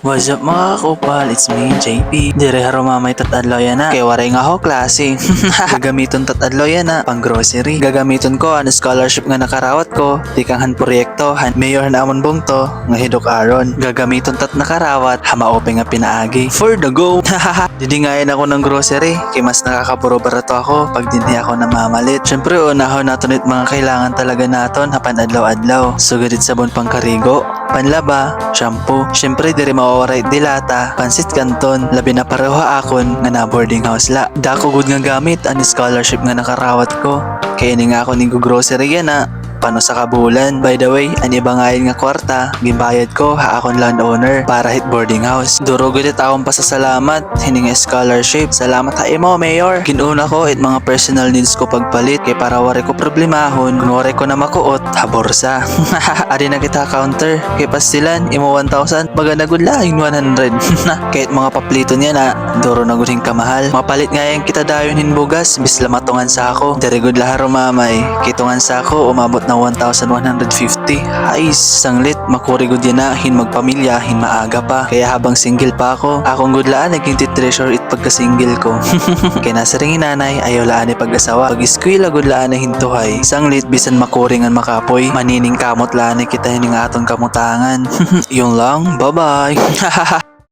What's up mga kakupal? It's me, JP. Dire harumamay tatadlaw yan na. Kay waray nga ho klase. Gagamiton tatadlaw yan na pang grocery. Gagamiton ko ang scholarship nga nakarawat ko. Di kang han proyekto, han mayor na amon bungto nga hidok aron. Gagamiton tat nakarawat, hamaope nga pinaagi. For the go! Didingayan ako ng grocery. Kay mas nakakapuro barato ako pag dinhi ako namamalit. Syempre unahon naton it mga kailangan talaga naton hapan adlaw-adlaw. Sugadit sabon pang karigo, panlaba, shampoo. Syempre diri mawawaray dilata, pansit kanton, labi na pareho akon nga na boarding house la. Dako gud nga gamit ang scholarship nga nakarawat ko. Kaya ini nga ako ning grocery yan na pano sa kabulan. By the way, ani bangayan nga kwarta, gimbayad ko ha akon landowner para hit boarding house. Duro gud it akong pasasalamat hining scholarship. Salamat ha imo, Mayor. Ginuna ko it mga personal needs ko pagpalit kay para wari ko problemahon kung wari ko na makuot ha borsa. Adi na kita counter kay pastilan imo 1,000 maganda gud laing 100. Kahit mga paplito niya na duro na gud kamahal. Mapalit nga yang kita dayon hinbugas bisla matungan sa ako. Dere gud laharo mamay. Kitungan sa ako umabot na 1,150. Ay, sanglit, makuri gud yan na, hin magpamilya, hin maaga pa. Kaya habang single pa ako, akong gudlaan naging treasure it pagka-single ko. Kaya nasa ring nanay, ayaw laan ay pag-asawa. Pag-eskwela gudlaan ay hintuhay. Sanglit, bisan makuringan makapoy, manining kamot laan ay kita hining aton kamutangan. Yung lang, bye-bye.